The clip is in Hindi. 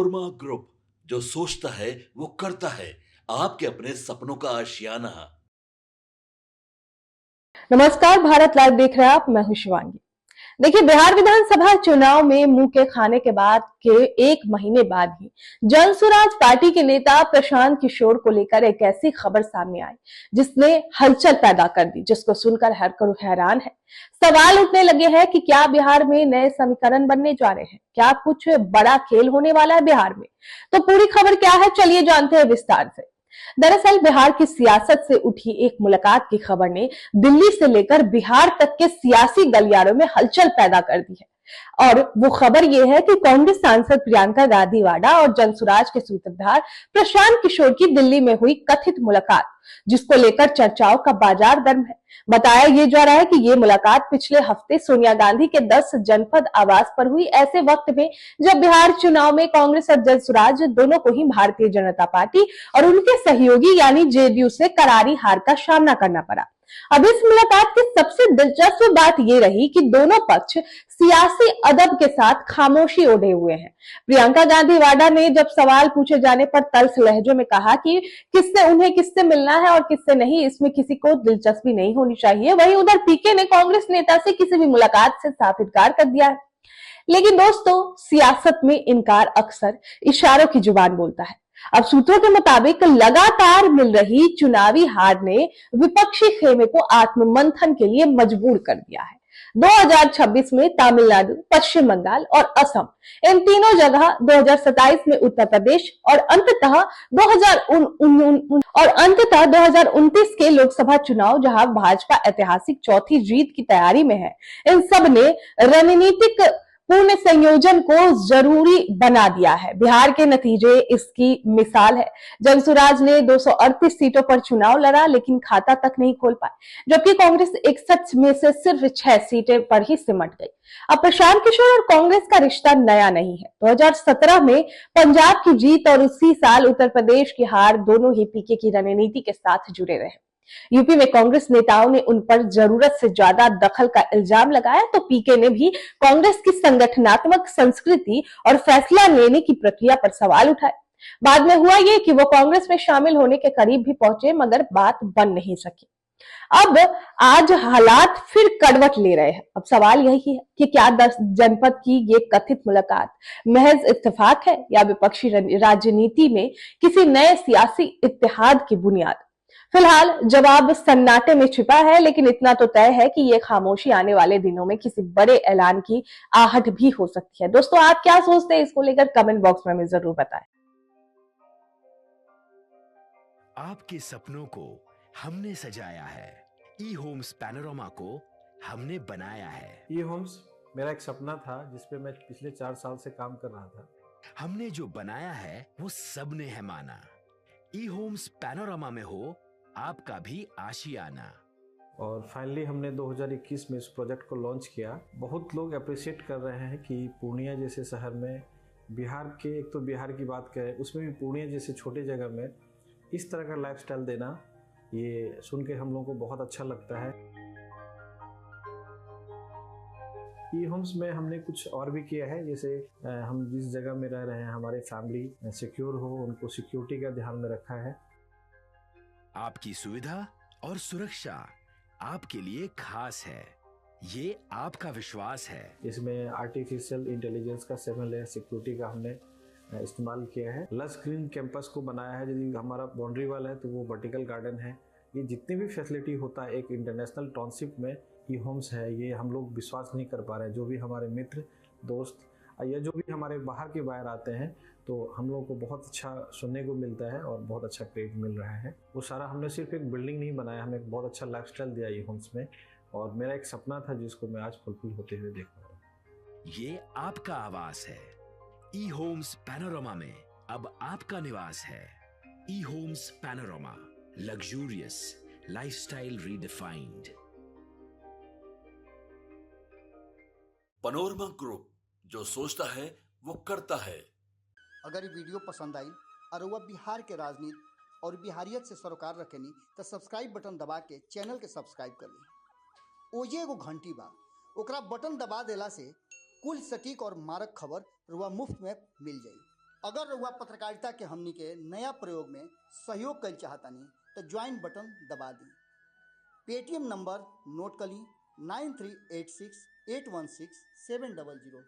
पनोरमा ग्रुप, जो सोचता है वो करता है। आपके अपने सपनों का आशियाना। नमस्कार, भारत लाइव देख रहे हैं आप। मैं हूं शिवांगी। देखिए, बिहार विधानसभा चुनाव में मुंह के खाने के बाद के एक महीने बाद ही जनसुराज पार्टी के नेता प्रशांत किशोर को लेकर एक ऐसी खबर सामने आई जिसने हलचल पैदा कर दी, जिसको सुनकर हर कोई हैरान है। सवाल उठने लगे हैं कि क्या बिहार में नए समीकरण बनने जा रहे हैं, क्या कुछ बड़ा खेल होने वाला है बिहार में। तो पूरी खबर क्या है, चलिए जानते हैं विस्तार से। दरअसल बिहार की सियासत से उठी एक मुलाकात की खबर ने दिल्ली से लेकर बिहार तक के सियासी गलियारों में हलचल पैदा कर दी है। और वो खबर ये है कि कांग्रेस सांसद प्रियंका गांधी वाड्रा और जनसुराज के सूत्रधार प्रशांत किशोर की दिल्ली में हुई कथित मुलाकात, जिसको लेकर चर्चाओं का बाजार गर्म है। बताया ये जा रहा है कि ये मुलाकात पिछले हफ्ते सोनिया गांधी के 10 जनपद आवास पर हुई, ऐसे वक्त में जब बिहार चुनाव में कांग्रेस और जनसुराज दोनों को ही भारतीय जनता पार्टी और उनके सहयोगी यानी जेडीयू से करारी हार का सामना करना पड़ा। अब इस मुलाकात की सबसे दिलचस्प बात यह रही कि दोनों पक्ष सियासी अदब के साथ खामोशी ओढ़े हुए हैं। प्रियंका गांधी वाड्रा ने जब सवाल पूछे जाने पर तल्ख लहजों में कहा कि किससे मिलना है और किससे नहीं, इसमें किसी को दिलचस्पी नहीं होनी चाहिए। वहीं उधर पीके ने कांग्रेस नेता से किसी भी मुलाकात से साफ इनकार कर दिया है। लेकिन दोस्तों, सियासत में इनकार अक्सर इशारों की जुबान बोलता है। अब सूत्रों के मुताबिक लगातार मिल रही चुनावी हार ने विपक्षी खेमे को आत्ममंथन के लिए मजबूर कर दिया है। 2026 में तमिलनाडु, पश्चिम बंगाल और असम, इन तीनों जगह, 2027 में उत्तर प्रदेश और अंततः 2029 के लोकसभा चुनाव, जहां भाजपा ऐतिहासिक चौथी जीत की तैयारी में है, इन सब ने रणनीतिक पूर्ण संयोजन को जरूरी बना दिया है। बिहार के नतीजे इसकी मिसाल है। जनसुराज ने 238 सीटों पर चुनाव लड़ा, लेकिन खाता तक नहीं खोल पाए, जबकि कांग्रेस 61 में से सिर्फ 6 सीटें पर ही सिमट गई। अब प्रशांत किशोर और कांग्रेस का रिश्ता नया नहीं है। 2017 में पंजाब की जीत और उसी साल उत्तर प्रदेश की हार दोनों ही पीके की रणनीति के साथ जुड़े रहे। यूपी में कांग्रेस नेताओं ने उन पर जरूरत से ज्यादा दखल का इल्जाम लगाया, तो पीके ने भी कांग्रेस की संगठनात्मक संस्कृति और फैसला लेने की प्रक्रिया पर सवाल उठाए। बाद में हुआ ये कि वो कांग्रेस में शामिल होने के करीब भी पहुंचे, मगर बात बन नहीं सकी। अब आज हालात फिर करवट ले रहे हैं। अब सवाल यही है कि क्या 10 जनपद की ये कथित मुलाकात महज इत्तेफाक है या विपक्षी राजनीति में किसी नए सियासी इत्तेहाद की बुनियाद। फिलहाल जवाब सन्नाटे में छिपा है, लेकिन इतना तो तय है कि ये खामोशी आने वाले दिनों में किसी बड़े ऐलान की आहट भी हो सकती है। दोस्तों, आप क्या सोचते हैं इसको लेकर, कमेंट बॉक्स में हमें जरूर बताएं। आपके सपनों को हमने सजाया है, ई होम्स पैनोरमा को हमने बनाया है। ई होम्स मेरा एक सपना था जिसपे मैं पिछले 4 साल से काम कर रहा था। हमने जो बनाया है वो सबने है माना। ई होम्स पैनोरमा में हो आपका भी आशियाना। और फाइनली हमने 2021 में इस प्रोजेक्ट को लॉन्च किया। बहुत लोग अप्रिशिएट कर रहे हैं कि पूर्णिया जैसे शहर में, बिहार के, एक तो बिहार की बात करें उसमें भी पूर्णिया जैसे छोटे जगह में इस तरह का लाइफस्टाइल देना, ये सुन के हम लोगों को बहुत अच्छा लगता है। ई होम्स में हमने कुछ और भी किया है, जैसे हम जिस जगह में रह रहे हैं हमारे फैमिली सिक्योर हो, उनको सिक्योरिटी का ध्यान में रखा है। आपकी सुविधा और सुरक्षा आपके लिए खास है, ये आपका विश्वास है। इसमें आर्टिफिशियल इंटेलिजेंस का 7 लेयर सिक्योरिटी का हमने इस्तेमाल किया है। लस ग्रीन कैंपस को बनाया है। यदि हमारा बाउंड्री वाल है तो वो वर्टिकल गार्डन है। ये जितनी भी फैसिलिटी होता है एक इंटरनेशनल टाउनशिप में, ई होम्स है, ये हम लोग विश्वास नहीं कर पा रहे हैं। जो भी हमारे मित्र, दोस्त या जो भी हमारे बाहर के बाहर आते हैं, तो हम लोगों को बहुत अच्छा सुनने को मिलता है और बहुत अच्छा क्रेडिट मिल रहा है। वो सारा हमने सिर्फ एक बिल्डिंग नहीं बनाया, हमें एक बहुत अच्छा लाइफस्टाइल दिया ई होम्स में, और मेरा एक सपना था जिसको मैं आज फुलफिल होते हुए देख रहा हूँ। ये आपका आवास है। ई होम्स पैनोरमा में अब आपका निवास है। E homes Panorama, luxurious lifestyle redefined. Panorama group, जो सोचता है वो करता है। अगर ये वीडियो पसंद आई और वह बिहार के राजनीति और बिहारियत से सरोकार रखेनी तो सब्सक्राइब बटन दबा के चैनल के सब्सक्राइब कर ली। ओजे एगो घंटी बा, ओकरा बटन दबा देला से कुल सटीक और मारक खबर रुआ मुफ्त में मिल जाई। अगर रउआ पत्रकारिता के हमनी के नया प्रयोग में सहयोग कर चाहतानी तो ज्वाइन बटन दबा दी। पेटीएम नंबर नोट कर ली 9386816700।